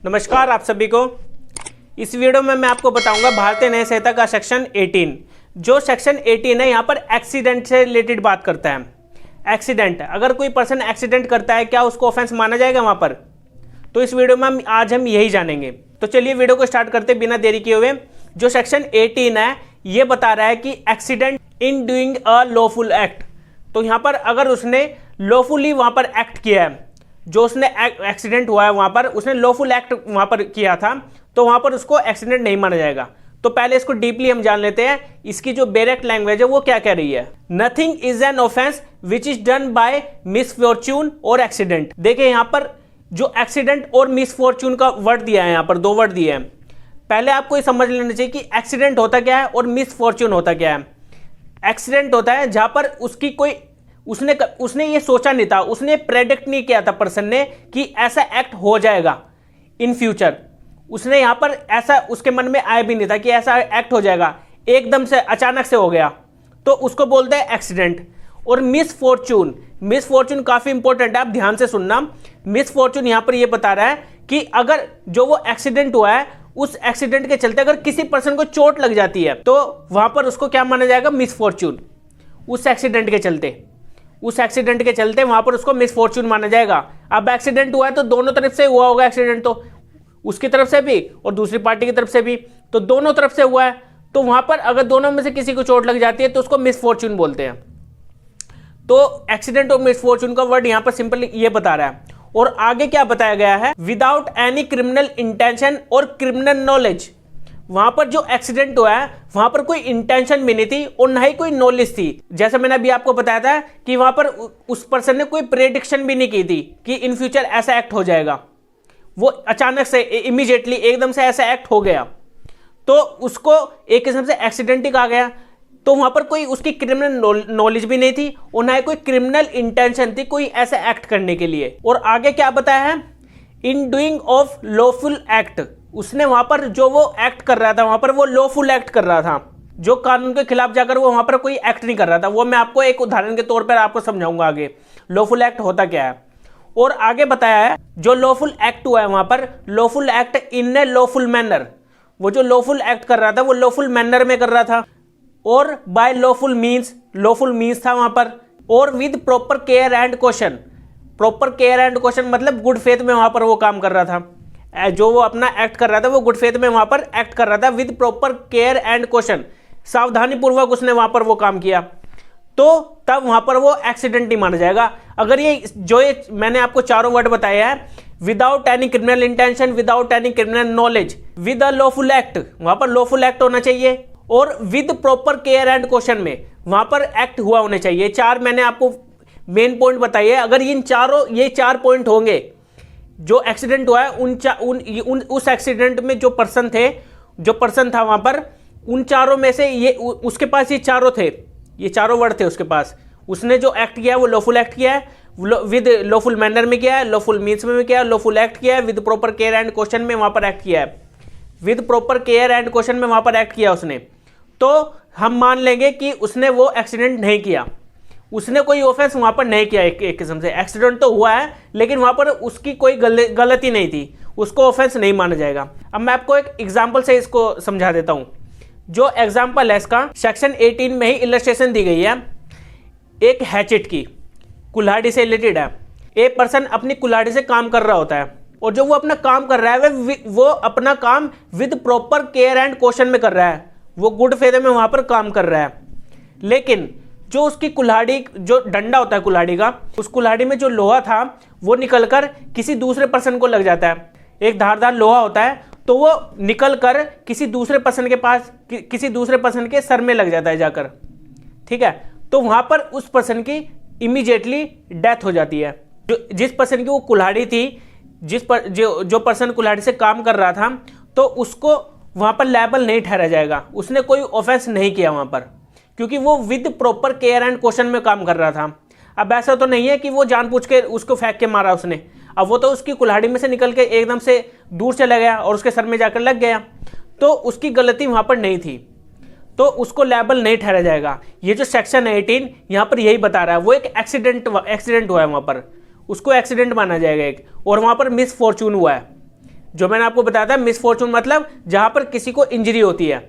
नमस्कार आप सभी को। इस वीडियो में मैं आपको बताऊंगा भारतीय न्याय संहिता का सेक्शन 18। जो सेक्शन 18 है यहाँ पर एक्सीडेंट से रिलेटेड बात करता है। एक्सीडेंट, अगर कोई पर्सन एक्सीडेंट करता है क्या उसको ऑफेंस माना जाएगा वहाँ पर? तो इस वीडियो में आज हम यही जानेंगे। तो चलिए वीडियो को स्टार्ट करते बिना देरी किए हुए। जो सेक्शन 18 है ये बता रहा है कि accident in doing a lawful act. तो यहाँ पर अगर उसने लॉफुली वहाँ पर एक्ट किया है, जो उसने एक्सीडेंट हुआ है वहां पर उसने लॉफुल एक्ट वहां पर किया था, तो वहां पर उसको एक्सीडेंट नहीं माना जाएगा। तो पहले इसको डीपली हम जान लेते हैं, इसकी जो डायरेक्ट लैंग्वेज है वो क्या कह रही है। Nothing is an offence which is done by misfortune और एक्सीडेंट। देखिए यहाँ पर जो एक्सीडेंट और मिसफॉर्च्यून का वर्ड दिया है, यहाँ पर दो वर्ड दिए हैं। पहले आपको ये समझ लेना चाहिए कि एक्सीडेंट होता क्या है और मिसफॉर्च्यून होता क्या है। एक्सीडेंट होता है जहां पर उसकी कोई उसने ये सोचा नहीं था, उसने प्रेडिक्ट नहीं किया था पर्सन ने कि ऐसा एक्ट हो जाएगा इन फ्यूचर। उसने यहां पर ऐसा उसके मन में आया भी नहीं था कि ऐसा एक्ट हो जाएगा, एकदम से अचानक से हो गया, तो उसको बोलते हैं एक्सीडेंट। और मिसफॉर्च्यून काफी इंपॉर्टेंट है, आप ध्यान से सुनना। मिसफॉर्च्यून यहां पर यह बता रहा है कि अगर जो वो एक्सीडेंट हुआ है उस एक्सीडेंट के चलते अगर किसी पर्सन को चोट लग जाती है तो वहां पर उसको क्या माना जाएगा? मिसफॉर्च्यून। उस एक्सीडेंट के चलते वहां पर उसको मिसफॉर्च्यून माना जाएगा। अब एक्सीडेंट हुआ है तो दोनों तरफ से हुआ होगा एक्सीडेंट, तो उसकी तरफ से भी और दूसरी पार्टी की तरफ से भी, तो दोनों तरफ से हुआ है। तो वहां पर अगर दोनों में से किसी को चोट लग जाती है तो उसको मिसफॉर्च्यून बोलते हैं। तो एक्सीडेंट और मिसफॉर्च्यून का वर्ड यहां पर सिंपल ये बता रहा है। और आगे क्या बताया गया है? विदाउट एनी क्रिमिनल इंटेंशन और क्रिमिनल नॉलेज। वहां पर जो एक्सीडेंट हुआ है वहां पर कोई इंटेंशन भी नहीं थी और ना ही कोई नॉलेज थी। जैसा मैंने अभी आपको बताया था कि वहां पर उस पर्सन ने कोई प्रेडिक्शन भी नहीं की थी कि इन फ्यूचर ऐसा एक्ट हो जाएगा। वो अचानक से इमीडिएटली एकदम से ऐसा एक्ट हो गया, तो उसको एक किस्म से एक्सीडेंट ही कहा गया। तो वहां पर कोई उसकी क्रिमिनल नॉलेज भी नहीं थी और ना ही कोई क्रिमिनल इंटेंशन थी कोई ऐसा एक्ट करने के लिए। और आगे क्या बताया है? In doing of lawful act. उसने वहां पर जो वो एक्ट कर रहा था वहां पर वो लॉफुल एक्ट कर रहा था, जो कानून के खिलाफ जाकर वो वहां पर कोई एक्ट नहीं कर रहा था। वो मैं आपको एक उदाहरण के तौर पर आपको समझाऊंगा आगे लॉफुल एक्ट होता क्या है। और आगे बताया है जो लॉफुल एक्ट हुआ है वहां पर lawful act in A lawful manner. वो जो लॉफुल एक्ट कर रहा था वो लॉफुल मैनर में कर रहा था। और बाय लॉफुल मीन्स था वहां पर। और with proper care and caution. Proper care and caution मतलब गुड फेथ में वहां पर वो काम कर रहा था। जो वो अपना एक्ट कर रहा था वो गुड फेथ में वहां पर एक्ट कर रहा था with proper care and caution. सावधानी पूर्वक उसने वहां पर वो काम किया, तो तब वहां पर वो एक्सीडेंट नहीं माना जाएगा। अगर ये मैंने आपको चारों वर्ड बताए हैं, without any criminal intention, without any criminal knowledge, with a lawful act, वहां पर लॉफुल एक्ट होना चाहिए। और with proper care and caution में वहां पर एक्ट हुआ होने चाहिए। चार मैंने आपको मेन पॉइंट बताइए। अगर ये चार पॉइंट होंगे, जो एक्सीडेंट हुआ है उस एक्सीडेंट में जो पर्सन था वहां पर, उन चारों में से ये उसके पास ये चारों वर्ड थे उसके पास। उसने जो एक्ट किया है वो लॉफुल एक्ट किया है, विद लॉफुल मैनर में किया है, लॉफुल मीन्स में किया है, लॉफुल एक्ट किया है, with proper care and caution में वहां पर एक्ट किया है। With proper care and caution में वहां पर एक्ट किया उसने, तो हम मान लेंगे कि उसने वो एक्सीडेंट नहीं किया, उसने कोई ऑफेंस वहां पर नहीं किया। एक किस्म से एक्सीडेंट तो हुआ है लेकिन वहां पर उसकी कोई गलती नहीं थी, उसको ऑफेंस नहीं माना जाएगा। अब मैं आपको एक एग्जांपल से इसको समझा देता हूं। जो एग्जांपल है इसका सेक्शन 18 में ही इलस्ट्रेशन दी गई है। एक हैचेट की कुल्हाड़ी से रिलेटेड है। एक पर्सन अपनी कुल्हाड़ी से काम कर रहा होता है और जो वो अपना काम कर रहा है वो अपना काम with proper care and caution में कर रहा है। वो गुड फेथ में वहां पर काम कर रहा है। लेकिन जो उसकी कुल्हाड़ी, जो डंडा होता है कुल्हाड़ी का, उस कुल्हाड़ी में जो लोहा था वो निकलकर किसी दूसरे पर्सन को लग जाता है। एक धारदार लोहा होता है तो वो निकलकर किसी दूसरे पर्सन के सर में लग जाता है जाकर, ठीक है। तो वहां पर उस पर्सन की इमीडिएटली डेथ हो जाती है। जिस पर्सन की वो कुल्हाड़ी थी, जो पर्सन कुल्हाड़ी से काम कर रहा था, तो उसको वहां पर लायबल नहीं ठहरा जाएगा। उसने कोई ऑफेंस नहीं किया वहां पर, क्योंकि वो with proper care and caution में काम कर रहा था। अब ऐसा तो नहीं है कि वो जानबूझ के उसको फेंक के मारा उसने। अब वो तो उसकी कुल्हाड़ी में से निकल के एकदम से दूर चला गया और उसके सर में जाकर लग गया, तो उसकी गलती वहां पर नहीं थी, तो उसको लायबल नहीं ठहरा जाएगा। ये जो सेक्शन 18 यहां पर यही बता रहा है। वो एक एक्सीडेंट हुआ है वहां पर, उसको एक्सीडेंट माना जाएगा एक, और वहां पर मिसफॉर्चून हुआ है। जो मैंने आपको बताया था मिसफॉर्चून मतलब जहां पर किसी को इंजरी होती है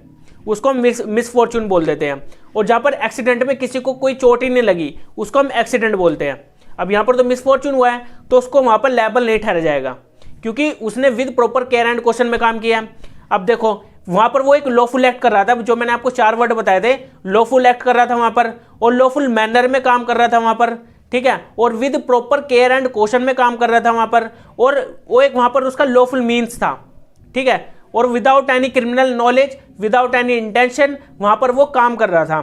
उसको हम मिसफॉर्चून बोल देते हैं, और जहां पर एक्सीडेंट में किसी को कोई चोट ही नहीं लगी उसको हम एक्सीडेंट बोलते हैं। अब यहाँ पर तो मिसफॉर्चून हुआ है तो उसको वहां पर लायबल नहीं ठहरा जाएगा क्योंकि उसने with proper care and caution में काम किया है। अब देखो वहां पर वो एक लॉफुल एक्ट कर रहा था, जो मैंने आपको 4 वर्ड बताए थे, लॉफुल एक्ट कर रहा था वहां पर और लॉफुल मैनर में काम कर रहा था वहां पर, ठीक है, और with proper care and caution में काम कर रहा था वहां पर, और वो एक वहां पर उसका लॉफुल मीन्स था, ठीक है, और without any criminal knowledge without any intention वहां पर वो काम कर रहा था।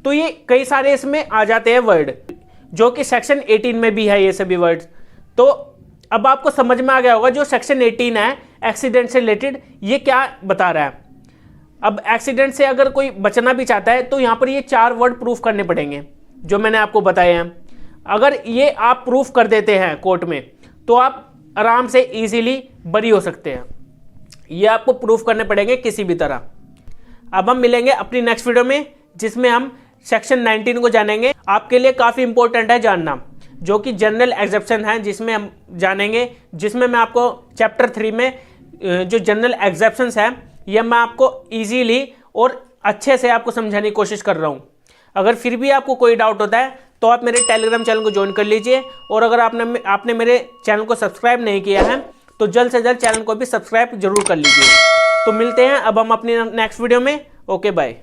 तो ये कई सारे इसमें आ जाते हैं वर्ड जो कि सेक्शन 18 में भी है ये सभी वर्ड्स। तो अब आपको समझ में आ गया होगा जो सेक्शन 18 है एक्सीडेंट से रिलेटेड ये क्या बता रहा है। अब एक्सीडेंट से अगर कोई बचना भी चाहता है तो यहाँ पर ये 4 वर्ड प्रूफ करने पड़ेंगे जो मैंने आपको बताए हैं। अगर ये आप प्रूफ कर देते हैं कोर्ट में तो आप आराम से इजीली बरी हो सकते हैं। ये आपको प्रूफ करने पड़ेंगे किसी भी तरह। अब हम मिलेंगे अपनी नेक्स्ट वीडियो में जिसमें हम सेक्शन 19 को जानेंगे। आपके लिए काफ़ी इंपॉर्टेंट है जानना, जो कि जनरल एग्जेप्शन है जिसमें हम जानेंगे, जिसमें मैं आपको चैप्टर 3 में जो जनरल एग्जेप्शंस है ये मैं आपको इजीली और अच्छे से आपको समझाने की कोशिश कर रहा हूँ। अगर फिर भी आपको कोई डाउट होता है तो आप मेरे टेलीग्राम चैनल को ज्वाइन कर लीजिए, और अगर आपने मेरे चैनल को सब्सक्राइब नहीं किया है तो जल्द से जल्द चैनल को भी सब्सक्राइब जरूर कर लीजिए। तो मिलते हैं अब हम अपनी नेक्स्ट वीडियो में। Okay bye.